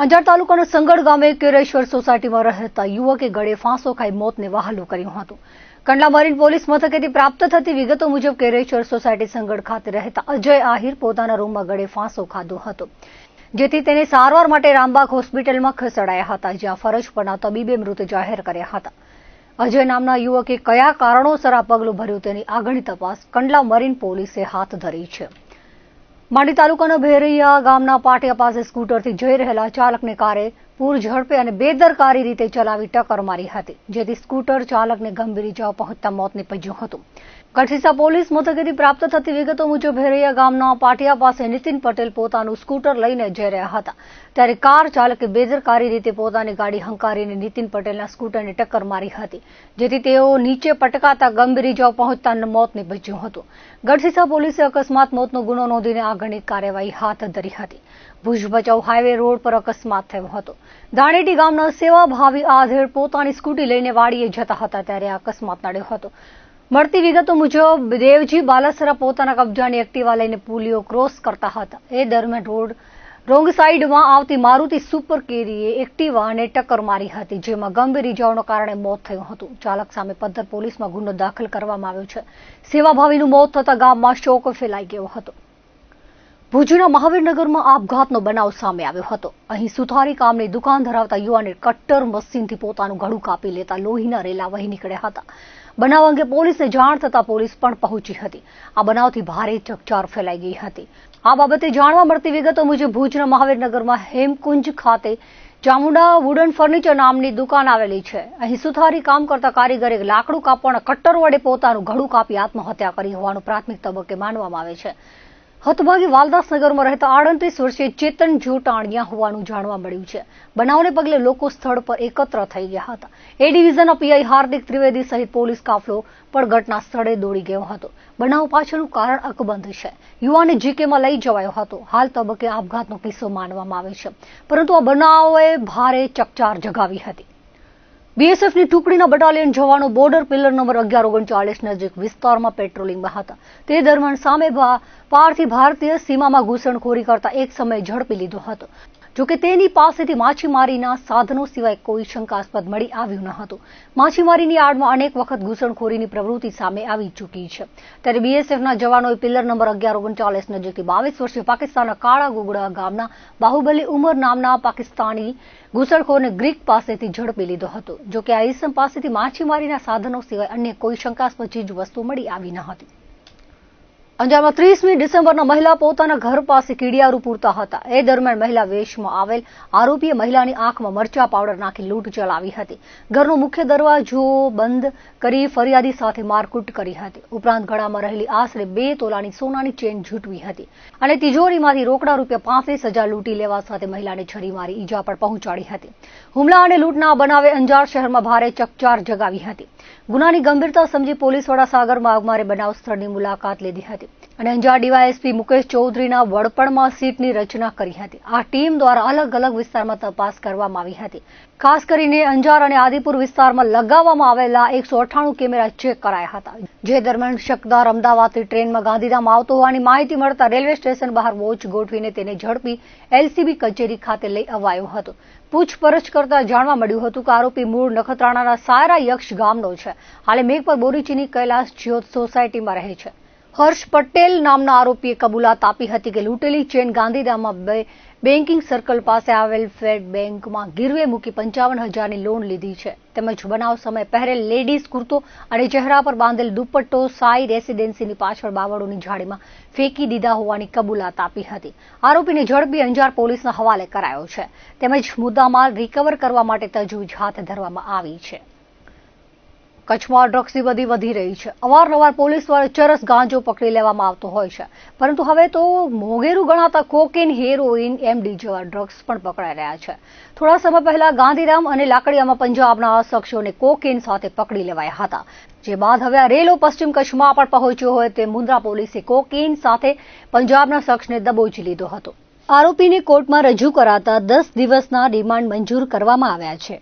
અંજાર તાલુકાના સંગડ ગામે કેરેશ્વર સોસાયટીમાં રહેતા યુવકે ગળે ફાંસો ખાઈ મોતને વહાલું કર્યું હતું. કંડલા મરીન પોલીસ મથકેથી પ્રાપ્ત થતી વિગતો મુજબ કેરેશ્વર સોસાયટી સંગડ ખાતે રહેતા અજય આહિર પોતાના રૂમમાં ગળે ફાંસો ખાધો હતો, જેથી તેને સારવાર માટે રામબાગ હોસ્પિટલમાં ખસેડાયા હતા, જ્યાં ફરજ પરના તબીબે મૃત જાહેર કર્યા હતા. અજય નામના યુવકે કયા કારણોસર આ પગલું ભર્યું તેની આગળની તપાસ કંડલા મરીન પોલીસે હાથ ધરી છે. માંડવી તાલુકાના ભેરૈયા ગામના પાટિયા પાસે સ્કૂટરથી જઈ રહેલા ચાલકને કારે પૂર ઝડપે અને બેદરકારી રીતે ચલાવી ટક્કર મારી હતી, જેથી સ્કૂટર ચાલકને ગંભીર ઇજાઓ પહોંચતા મોત નીપજ્યું હતું. ગઢસીસા પોલીસ મથકેથી પ્રાપ્ત થતી વિગતો મુજબ ભેરૈયા ગામના પાટિયા પાસે નીતિન પટેલ પોતાનું સ્કૂટર લઈને જઈ રહ્યા હતા, ત્યારે કાર ચાલકે બેદરકારી રીતે પોતાની ગાડી હંકારીને નીતિન પટેલના સ્કૂટરને ટક્કર મારી હતી, જેથી તેઓ નીચે પટકાતા ગંભીર ઇજાઓ પહોંચતા મોત નીપજ્યું હતું. ગઢસીસા પોલીસે અકસ્માત મોતનો ગુનો નોંધીને આગળની કાર્યવાહી હાથ ધરી હતી. ભુજ ભચાઉ હાઈવે રોડ પર અકસ્માત થયો હતો. દાણેટી ગામના સેવાભાવી આધેડ પોતાની સ્કૂટી લઈને વાડીએ જતા હતા, ત્યારે આ અકસ્માત નડ્યો હતો. મળતી વિગતો મુજબ દેવજી બાલાસરા પોતાના કબજાની એક્ટિવા લઈને પુલિયો ક્રોસ કરતા હતા. એ દરમિયાન રોંગ સાઈડમાં આવતી મારુતિ સુપર કેરીએ એક્ટિવાને ટક્કર મારી હતી, જેમાં ગંભીર ઇજાઓના કારણે મોત થયું હતું. ચાલક સામે પદ્ધર પોલીસમાં ગુનો દાખલ કરવામાં આવ્યો છે. સેવાભાવીનું મોત થતા ગામમાં શોક ફેલાઈ ગયો હતો. ભુજના મહાવીરનગરમાં આપઘાતનો બનાવ સામે આવ્યો હતો. અહીં સુથારી કામની દુકાન ધરાવતા યુવાને કટ્ટર મશીનથી પોતાનું ગળું કાપી લેતા લોહીના રેલા વહી નીકળ્યા હતા. બનાવ અંગે પોલીસને જાણ થતાં પોલીસ પણ પહોંચી હતી. આ બનાવથી ભારે ચકચાર ફેલાઈ ગઈ હતી. આ બાબતે જાણવા મળતી વિગતો મુજબ ભુજના મહાવીરનગરમાં હેમકુંજ ખાતે ચામુંડા વુડન ફર્નિચર નામની દુકાન આવેલી છે. અહીં સુથારી કામ કરતા કારીગરે લાકડું કાપવાના કટ્ટર વડે પોતાનું ગળું કાપી આત્મહત્યા કરી હોવાનું પ્રાથમિક તબક્કે માનવામાં આવે છે. હતભાગી વાલદાસનગરમાં રહેતા 38 વર્ષીય ચેતન જોટાણીયા હોવાનું જાણવા મળ્યું છે. બનાવને પગલે લોકો સ્થળ પર એકત્ર થઈ ગયા હતા. એ ડિવિઝનના પીઆઈ હાર્દિક ત્રિવેદી સહિત પોલીસ કાફલો પણ ઘટના સ્થળે દોડી ગયો હતો. બનાવ પાછળનું કારણ અકબંધ છે. યુવાને જીકેમાં લઈ જવાયો હતો. હાલ તબક્કે આપઘાતનો કિસ્સો માનવામાં આવે છે, પરંતુ આ બનાવે ભારે ચકચાર જગાવી હતી. બીએસએફની ટુકડીના બટાલિયન જવાનો બોર્ડર પિલર નંબર 1139 નજીક વિસ્તારમાં પેટ્રોલિંગમાં હતા. તે દરમિયાન સામે પારથી ભારતીય સીમામાં ઘૂસણખોરી કરતા એક સમયે ઝડપી લીધો હતો. જોકે તેની પાસેથી માછીમારીના સાધનો સિવાય કોઈ શંકાસ્પદ મળી આવ્યું ન હતું. માછીમારીની આડમાં અનેક વખત ઘૂસણખોરીની પ્રવૃત્તિ સામે આવી ચૂકી છે. ત્યારે બીએસએફના જવાનોએ પિલર નંબર 1139 નજીકથી 22 વર્ષીય પાકિસ્તાનના કાળા ગુગડા ગામના બાહુબલી ઉમર નામના પાકિસ્તાની ઘૂસણખોરને ગ્રીક પાસેથી ઝડપી લીધો હતો. જોકે આ ઇસમ પાસેથી માછીમારીના સાધનો સિવાય અન્ય કોઈ શંકાસ્પદ ચીજ વસ્તુ મળી આવી ન હતી. અંજારમાં 30મી ડિસેમ્બરના મહિલા પોતાના ઘર પાસે કીડિયારું પૂરતા હતા. એ દરમિયાન મહિલા વેશમાં આવેલ આરોપીએ મહિલાની આંખમાં મરચા પાવડર નાખી લૂંટ ચલાવી હતી. ઘરનો મુખ્ય દરવાજો બંધ કરી ફરિયાદી સાથે મારકૂટ કરી હતી. ઉપરાંત ગળામાં રહેલી આશરે 2 તોલાની સોનાની ચેન ઝૂંટવી હતી અને તિજોરીમાંથી રોકડા ₹35,000 લૂંટી લેવા સાથે મહિલાને છરી મારી ઈજા પણ પહોંચાડી હતી. હુમલા અને લૂંટના બનાવે અંજાર શહેરમાં ભારે ચકચાર જગાવી હતી. ગુનાની ગંભીરતા સમજી પોલીસ વડા સાગર વાઘમારે બનાવ સ્થળની મુલાકાત લીધી હતી અને અંજાર ડીવાયએસપી મુકેશ ચૌધરીના વડપણમાં સીટની રચના કરી હતી. આ ટીમ દ્વારા અલગ અલગ વિસ્તારમાં તપાસ કરવામાં આવી હતી. ખાસ કરીને અંજાર અને આદિપુર વિસ્તારમાં લગાવવામાં આવેલા 198 કેમેરા ચેક કરાયા હતા, જે દરમિયાન શકદાર અમદાવાદથી ટ્રેનમાં ગાંધીધામ આવતો હોવાની માહિતી મળતા રેલવે સ્ટેશન બહાર વોચ ગોઠવીને તેને ઝડપી એલસીબી કચેરી ખાતે લઈ અવાયો હતો. પૂછપરછ કરતા જાણવા મળ્યું હતું કે આરોપી મૂળ નખત્રાણાના સાયરા યક્ષ ગામનો છે. હાલે મેઘપર બોરીચીની કૈલાસ જ્યોત સોસાયટીમાં રહે છે. હર્ષ પટેલ નામના આરોપીએ કબૂલાત આપી હતી કે લૂંટેલી ચેન ગાંધીધામમાં બેન્કિંગ સર્કલ પાસે આવેલ ફેડ બેંકમાં ગીરવે મૂકી 55,000ની લોન લીધી છે. તેમજ બનાવ સમયે પહેરેલ લેડીઝ કુર્તો અને ચહેરા પર બાંધેલ દુપટ્ટો સાઈ રેસીડેન્સીની પાછળ બાવળોની ઝાડીમાં ફેંકી દીધા હોવાની કબૂલાત આપી હતી. આરોપીને ઝડપી અંજાર પોલીસના હવાલે કરાયો છે. તેમજ મુદ્દામાલ રિકવર કરવા માટે તજવીજ હાથ ધરવામાં આવી છે. કચ્છમાં ડ્રગ્સની બધી વધી રહી છે. અવારનવાર પોલીસ દ્વારા ચરસ ગાંજો પકડી લેવામાં આવતો હોય છે, પરંતુ હવે તો મોંઘેરું ગણાતા કોકેન, હેરોઇન, એમડી જેવા ડ્રગ્સ પણ પકડાઈ રહ્યા છે. થોડા સમય પહેલા ગાંધીધામ અને લાકડીયામાં પંજાબના શખ્સોને કોકેન સાથે પકડી લેવાયા હતા, જે બાદ હવે આ રેલો પશ્ચિમ કચ્છમાં પણ પહોંચ્યો હોય તે મુન્દ્રા પોલીસે કોકેન સાથે પંજાબના શખ્સને દબોચી લીધો હતો. આરોપીને કોર્ટમાં રજૂ કરાતા 10 દિવસના રિમાન્ડ મંજૂર કરવામાં આવ્યા છે.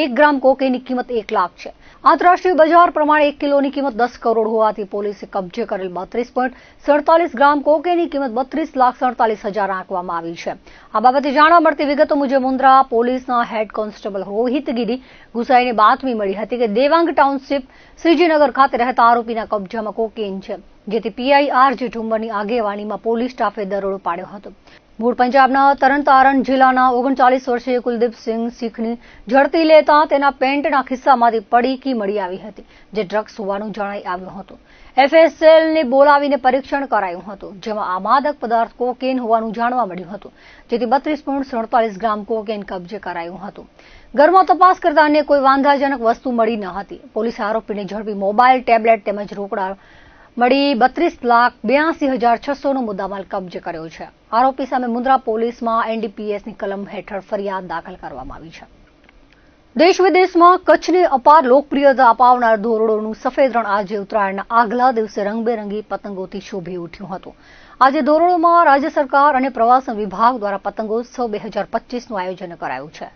1 ગ્રામ કોકેનની કિંમત 1 લાખ છે. આંતરરાષ્ટ્રીય બજાર પ્રમાણે 1 કિલોની કિંમત 10 કરોડ હોવાથી પોલીસે કબજે કરેલ 32.47 ગ્રામ કોકેનની કિંમત 32,47,000 આંકવામાં આવી છે. આ બાબતે જાણવા મળતી વિગતો મુજબ મુન્દ્રા પોલીસના હેડ કોન્સ્ટેબલ રોહિતગીરી ગુસાઈને બાતમી મળી હતી કે દેવાંગ ટાઉનશીપ શ્રીજીનગર ખાતે રહેતા આરોપીના કબજામાં કોકેન છે, જેથી પીઆઈઆર જે ઠુંબરની આગેવાનીમાં પોલીસ સ્ટાફે દરોડો પાડ્યો હતો. મૂળ પંજાબના તરણતારણ જિલ્લાના 39 વર્ષીય કુલદીપસિંહ શીખની ઝડપી લેતા તેના પેન્ટના ખિસ્સામાંથી પડીકી મળી આવી હતી, જે ડ્રગ્સ હોવાનું જણાઈ આવ્યું હતું. એફએસએલને બોલાવીને પરીક્ષણ કરાયું હતું, જેમાં આ માદક પદાર્થ કોકેન હોવાનું જાણવા મળ્યું હતું, જેથી 32.47 ગ્રામ કોકેન કબજે કરાયું હતું. ઘરમાં તપાસ કરતા અન્ય કોઈ વાંધાજનક વસ્તુ મળી ન હતી. પોલીસે આરોપીને ઝડપી મોબાઈલ, ટેબ્લેટ તેમજ રોકડા મળી 32,82,600 નો મુદ્દામાલ કબજે કર્યો છે. આરોપી સામે મુન્દ્રા પોલીસમાં એનડીપીએસની કલમ હેઠળ ફરિયાદ દાખલ કરવામાં આવી છે. દેશ વિદેશમાં કચ્છને અપાર લોકપ્રિયતા અપાવનાર ધોરડોનું સફેદ રણ આજે ઉત્તરાયણના આગલા દિવસે રંગબેરંગી પતંગોથી શોભી ઉઠ્યું હતું. આજે ધોરડોમાં રાજ્ય સરકાર અને પ્રવાસન વિભાગ દ્વારા પતંગોત્સવ 2025નું આયોજન કરાયું છે.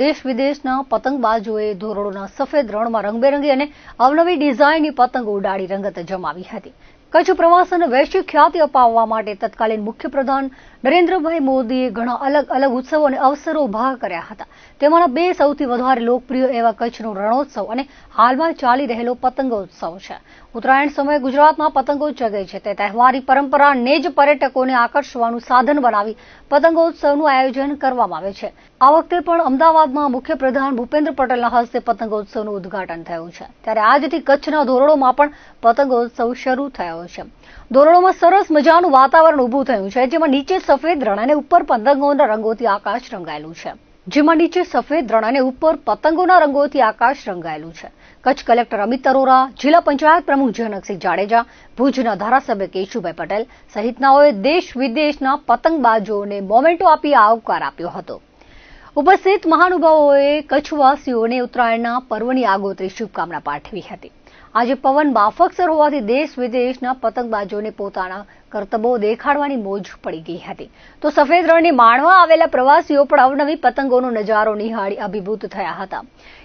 દેશ વિદેશના પતંગબાજોએ ધોરડોના સફેદ રણમાં રંગબેરંગી અને અવનવી ડિઝાઇનની પતંગો ઉડાડી રંગત જમાવી હતી. કચ્છ પ્રવાસન વૈશ્વિક ખ્યાતિ અપાવવા માટે તત્કાલીન મુખ્યપ્રધાન નરેન્દ્રભાઈ મોદીએ ઘણા અલગ અલગ ઉત્સવો અને અવસરો ઉભા કર્યા હતા. તેમાંના 2 સૌથી વધારે લોકપ્રિય એવા કચ્છનો રણોત્સવ અને હાલમાં ચાલી રહેલો પતંગોત્સવ છે. ઉત્તરાયણ સમયે ગુજરાતમાં પતંગો ચગે છે, તે તહેવારી પરંપરાને જ પર્યટકોને આકર્ષવાનું સાધન બનાવી પતંગોત્સવનું આયોજન કરવામાં આવે છે. આ વખતે પણ અમદાવાદમાં મુખ્યપ્રધાન ભૂપેન્દ્ર પટેલના હસ્તે પતંગોત્સવનું ઉદ્ઘાટન થયું છે. ત્યારે આજથી કચ્છના ધોરડોમાં પણ પતંગોત્સવ શરૂ થયો છે. ધોરડોમાં સરસ મજાનું વાતાવરણ ઊભું થયું છે, જેમાં નીચે સફેદ રણ અને ઉપર પતંગોના રંગોથી આકાશ રંગાયેલું છે. કચ્છ કલેક્ટર અમિત અરોરા, જિલ્લા પંચાયત પ્રમુખ જનકસિંહ જાડેજા, ભુજના ધારાસભ્ય કેશુભાઈ પટેલ સહિતનાઓએ દેશ વિદેશના પતંગબાજોને મોમેન્ટો આપી આવકાર આપ્યો હતો. ઉપસ્થિત મહાનુભાવોએ કચ્છવાસીઓને ઉત્તરાયણના પર્વની આગોતરી શુભકામના પાઠવી હતી. આજે પવન માફકસર હોવાથી દેશ વિદેશના પતંગબાજોને પોતાના કરતબો દેખાડવાની મોજ પડી ગઈ હતી. તો સફેદ રણને માણવા આવેલા પ્રવાસીઓ પણ અવનવી પતંગોનો નજારો નિહાળી અભિભૂત થયા હતા.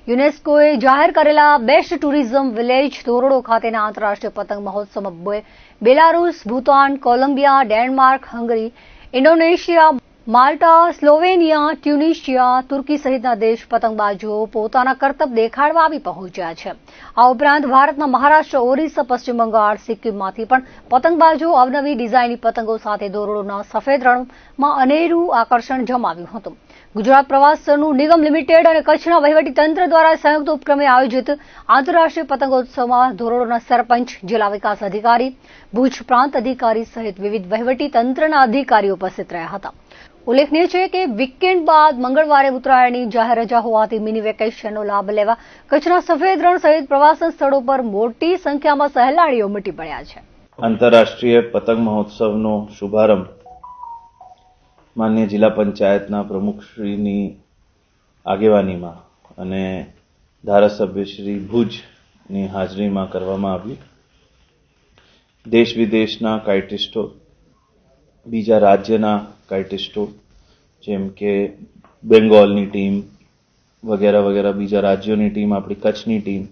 યુનેસ્કોએ જાહેર કરેલા બેસ્ટ ટુરિઝમ વિલેજ ધોરડો ખાતેના આંતરરાષ્ટ્રીય પતંગ મહોત્સવમાં Belarus, Bhutan, Colombia, Denmark, Hungary, Indonesia, Malta, Slovenia, Tunisia, તુર્કી સહિતના દેશ પતંગબાજો પોતાના કરતબ દેખાડવા આવી પહોંચ્યા છે. આ ઉપરાંત ભારતના મહારાષ્ટ્ર, ઓરિસ્સા, પશ્ચિમ બંગાળ, સિક્કિમમાંથી પણ પતંગબાજો અવનવી ડિઝાઇનની પતંગો સાથે ધોરડોના સફેદ રણમાં અનેરું આકર્ષણ જમાવ્યું હતું. ગુજરાત પ્રવાસન નિગમ લિમિટેડ અને કચ્છના વહીવટીતંત્ર દ્વારા સંયુક્ત ઉપક્રમે આયોજિત આંતરરાષ્ટ્રીય પતંગોત્સવમાં ધોરડોના સરપંચ, જિલ્લા વિકાસ અધિકારી, ભુજ પ્રાંત અધિકારી સહિત વિવિધ વહીવટીતંત્રના અધિકારીઓ ઉપસ્થિત રહ્યા હતા. ઉલ્લેખનીય છે કે વીકેન્ડ બાદ મંગળવારે ઉત્તરાયણની જાહેર રજા હોવાથી મિની વેકેશનનો લાભ લેવા કચ્છના સફેદ રણ સહિત પ્રવાસન સ્થળો પર મોટી સંખ્યામાં સહેલાણીઓ ઉમટી પડ્યા છે. આંતરરાષ્ટ્રીય પતંગ મહોત્સવનો શુભારંભ માન્ય જિલ્લા પંચાયતના પ્રમુખશ્રીની આગેવાનીમાં અને ધારાસભ્ય શ્રી ભુજની હાજરીમાં કરવામાં આવ્યું. દેશ વિદેશના કાઇટિસ્ટો, બીજા રાજ્યના કાઇટિસ્ટો જેમ કે બેંગોલની ટીમ વગેરે વગેરે, બીજા રાજ્યોની ટીમ, આપણી કચ્છની ટીમ,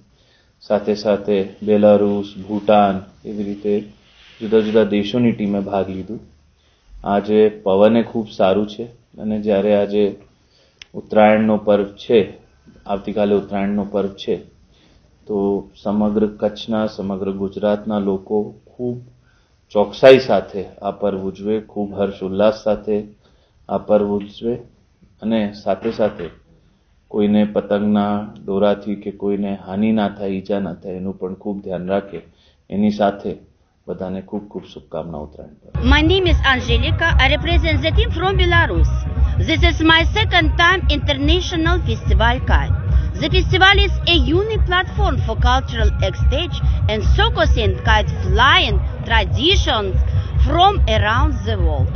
સાથે સાથે બેલારુસ, ભૂટાન, એવી રીતે જુદા જુદા દેશોની ટીમે ભાગ લીધું. આજે પવને ખૂબ સારું છે અને જ્યારે આજે ઉત્તરાયણનો પર્વ છે, આવતીકાલે ઉત્તરાયણનો પર્વ છે, તો સમગ્ર કચ્છના, સમગ્ર ગુજરાતના લોકો ખૂબ ચોકસાઈ સાથે આ પર્વ ઉજવે, ખૂબ હર્ષ ઉલ્લાસ સાથે આ પર્વ ઉજવે અને સાથે સાથે કોઈને પતંગના દોરાથી કે કોઈને હાનિ ના થાય, ઈજા ના થાય, એનું પણ ખૂબ ધ્યાન રાખે. એની સાથે બધાને ખૂબ ખૂબ શુભકામનાઓ ઉત્તરાયણ પર. My name is Angelica. I represent the team from Belarus. This is my second time international festival kite. The festival is a unique platform for cultural exchange and showcasing kite flying traditions from around the world.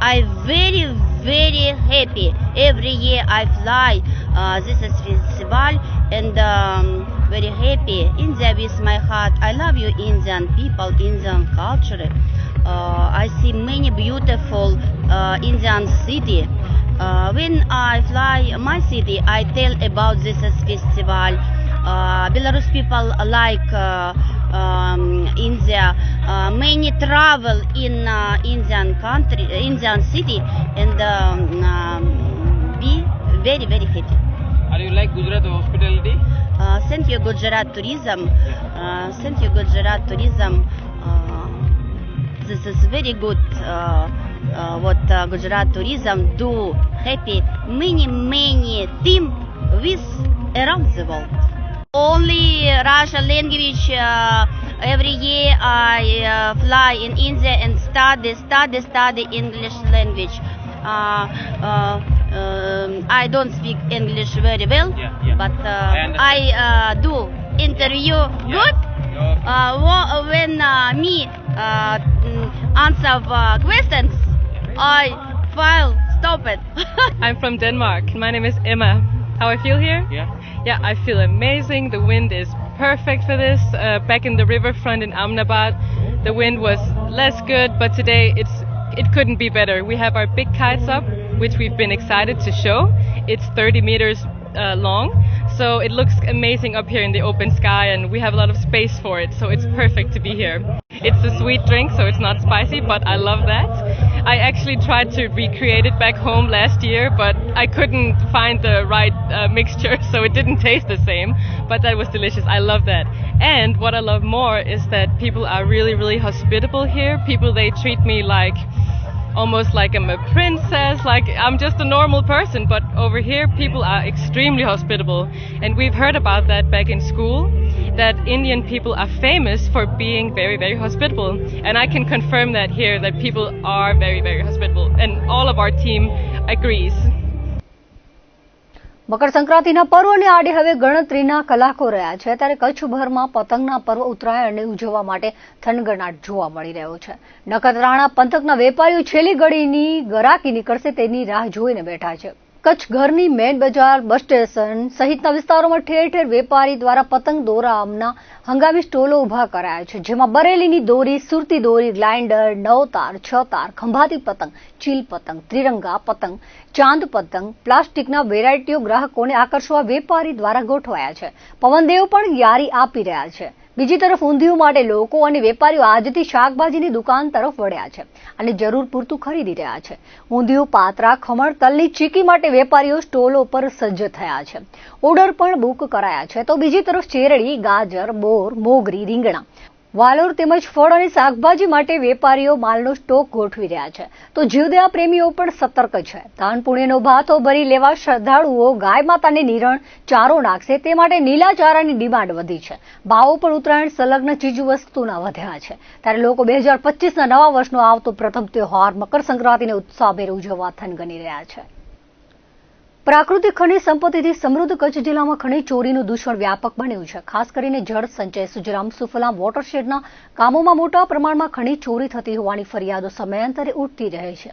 I'm very happy. Every year I fly this is festival and very happy. India with my heart. I love you, Indian people, Indian culture. I see many beautiful Indian city. When I fly my city, I tell about this festival. Belarus people like India. Many travel in Indian city and be very, very happy. Are you like Gujarat hospitality? Thank you, Gujarat tourism. Thank you, Gujarat tourism. This is very good. What Gujarat tourism do happy many team with around the world. Only Russian language. Every year I fly in India and study English language. I don't speak English very well, but I do interview good. When me answer questions, I file stop it. I'm from Denmark. My name is Emma. How I feel here? Yeah, I feel amazing. The wind is perfect for this. Back in the riverfront in Ahmedabad, the wind was less good, but today it couldn't be better. We have our big kites up, which we've been excited to show. It's 30 meters long, so it looks amazing up here in the open sky, and we have a lot of space for it, so it's perfect to be here. It's a sweet drink, so it's not spicy, but I love that. I actually tried to recreate it back home last year, but I couldn't find the right mixture, so it didn't taste the same, but that was delicious. I love that. And what I love more is that people are really hospitable here. People, they treat me like almost like I'm a princess, like I'm just a normal person, but over here people are extremely hospitable, and we've heard about that back in school, that Indian people are famous for being very hospitable, and I can confirm that here, that people are very hospitable, and all of our team agrees. મકર સંક્રાંતિના પર્વને આડે હવે ગણતરીના કલાકો રહ્યા છે, ત્યારે કચ્છભરમાં પતંગના પર્વ ઉત્તરાયણને ઉજવવા માટે થનગનાટ જોવા મળી રહ્યો છે. નખત્રાણા પંથકના વેપારીઓ છેલ્લી ઘડીની ગરાકી નીકળશે તેની રાહ જોઈને બેઠા છે. કચ્છ ઘરની મેન બજાર, બસ સ્ટેશન સહિતના વિસ્તારોમાં ઠેર વેપારી દ્વારા પતંગ દોરાના હંગામી સ્ટોલો ઉભા કરાયા છે, જેમાં બરેલીની દોરી, સુરતી દોરી, ગ્લાઇન્ડર, 9 તાર, 6 તાર, ખંભાતી પતંગ, ચીલ પતંગ, ત્રિરંગા પતંગ, ચાંદ પતંગ, પ્લાસ્ટિકના વેરાયટીઓ ગ્રાહકોને આકર્ષવા વેપારી દ્વારા ગોઠવાયા છે. પવનદેવ પણ યારી આપી રહ્યા છે. બીજી તરફ ઊંધિયું માટે લોકો અને વેપારીઓ આજથી શાકભાજીની દુકાન તરફ વળ્યા છે અને જરૂર પૂરતું ખરીદી રહ્યા છે. ઊંધિયું, પાત્રા, ખમણ, તલની ચીકી માટે વેપારીઓ સ્ટોલો પર સજ્જ થયા છે. ઓર્ડર પણ બુક કરાયા છે. તો બીજી તરફ ચેરડી, ગાજર, બોર, મોગરી, રીંગણા, વાલોર તેમજ ફળ અને શાકભાજી માટે વેપારીઓ માલનો સ્ટોક ગોઠવી રહ્યા છે. તો જીવદયા પ્રેમીઓ પણ સતર્ક છે. દાન પુણ્યનો ભાથો ભરી લેવા શ્રદ્ધાળુઓ ગાય માતાને નિરણ ચારો નાખશે તે માટે લીલા ચારાની ડિમાન્ડ વધી છે. ભાવો પણ ઉત્તરાયણ સંલગ્ન ચીજવસ્તુના વધ્યા છે. ત્યારે લોકો 2025ના નવા વર્ષનો આવતો પ્રથમ તહેવાર મકર સંક્રાંતિને ઉત્સાહભેર ઉજવવા થનગની રહ્યા છે. પ્રાકૃતિક ખનિજ સંપત્તિથી સમૃદ્ધ કચ્છ જિલ્લામાં ખનિજ ચોરીનું દૂષણ વ્યાપક બન્યું છે. ખાસ કરીને જળ સંચય, સુજલામ સુફલામ વોટરશેડના કામોમાં મોટા પ્રમાણમાં ખનિજ ચોરી થતી હોવાની ફરિયાદો સમયાંતરે ઉઠતી રહે છે.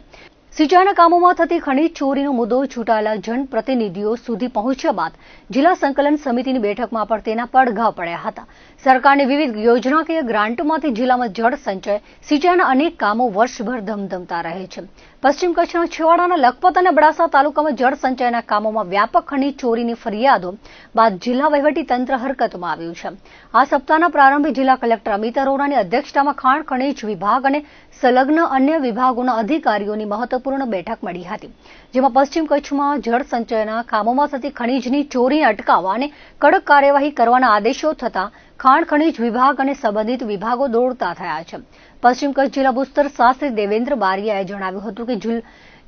સિંચાઈના કામોમાં થતી ખનિજ ચોરીનો મુદ્દો ચૂંટાયેલા જનપ્રતિનિધિઓ સુધી પહોંચ્યા બાદ જિલ્લા સંકલન સમિતિની બેઠકમાં પણ તેના પડઘા પડ્યા હતા. સરકારની વિવિધ યોજનાકીય ગ્રાન્ટોમાંથી જિલ્લામાં જળ સંચય, સિંચાઈના અનેક કામો વર્ષભર ધમધમતા રહે છે. પશ્ચિમ કચ્છના છેવાડાના લખપત અને અબડાસા તાલુકામાં જળ સંચયના કામોમાં વ્યાપક ખનિજ ચોરીની ફરિયાદો બાદ જિલ્લા વહીવટી તંત્ર હરકતમાં આવ્યું છે. આ સપ્તાહના પ્રારંભે જિલ્લા કલેક્ટર અમિત અરોરાની અધ્યક્ષતામાં ખાણ ખનિજ વિભાગ અને સંલગ્ન અન્ય વિભાગોના અધિકારીઓની મહત્વપૂર્ણ બેઠક મળી હતી, જેમાં પશ્ચિમ કચ્છમાં જળ સંચયના કામોમાં થતી ખનિજની ચોરીને અટકાવવા અને કડક કાર્યવાહી કરવાના આદેશો થતા ખાણ ખનિજ વિભાગ અને સંબંધિત વિભાગો દોડતા થયા છે. પશ્ચિમ કચ્છ જિલ્લા ભૂસ્તર શાસ્ત્રી દેવેન્દ્ર બારિયાએ જણાવ્યું હતું કે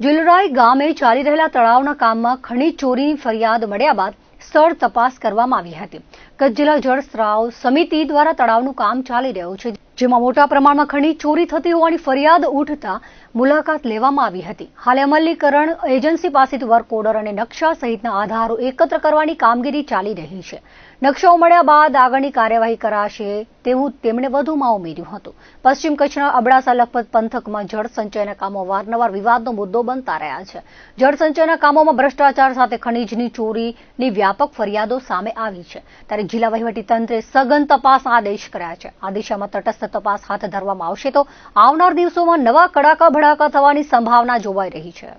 જુલરાઈ ગામે ચાલી રહેલા તળાવના કામમાં ખનિજ ચોરીની ફરિયાદ મળ્યા બાદ સ્થળ તપાસ કરવામાં આવી હતી. કચ્છ જિલ્લા જળ સ્ત્રાવ સમિતિ દ્વારા તળાવનું કામ ચાલી રહ્યું છે, જેમાં મોટા પ્રમાણમાં ખનિજ ચોરી થતી હોવાની ફરિયાદ ઉઠતા મુલાકાત લેવામાં આવી હતી. હાલ અમલીકરણ એજન્સી પાસેથી વર્ક ઓર્ડર અને નકશા સહિતના આધારો એકત્ર કરવાની કામગીરી ચાલી રહી છે. નકશાઓ મળ્યા બાદ આગળની કાર્યવાહી કરાશે તેવું તેમણે વધુમાં ઉમેર્યું હતું. પશ્ચિમ કચ્છના અબડાસા લખપત પંથકમાં જળ સંચયના કામો વારંવાર વિવાદનો મુદ્દો બનતા રહ્યા છે. જળ સંચયના કામોમાં ભ્રષ્ટાચાર સાથે ખનિજની ચોરીની વ્યાપક ફરિયાદો સામે આવી છે. ત્યારે જિલ્લા વહીવટી તંત્રે સઘન તપાસના આદેશ કર્યા છે. આ દિશામાં તટસ્થ તપાસ હાથ ધરવામાં આવશે તો આવનાર દિવસોમાં નવા કડાકા ભડાકા થવાની સંભાવના જોવાઈ રહી છે.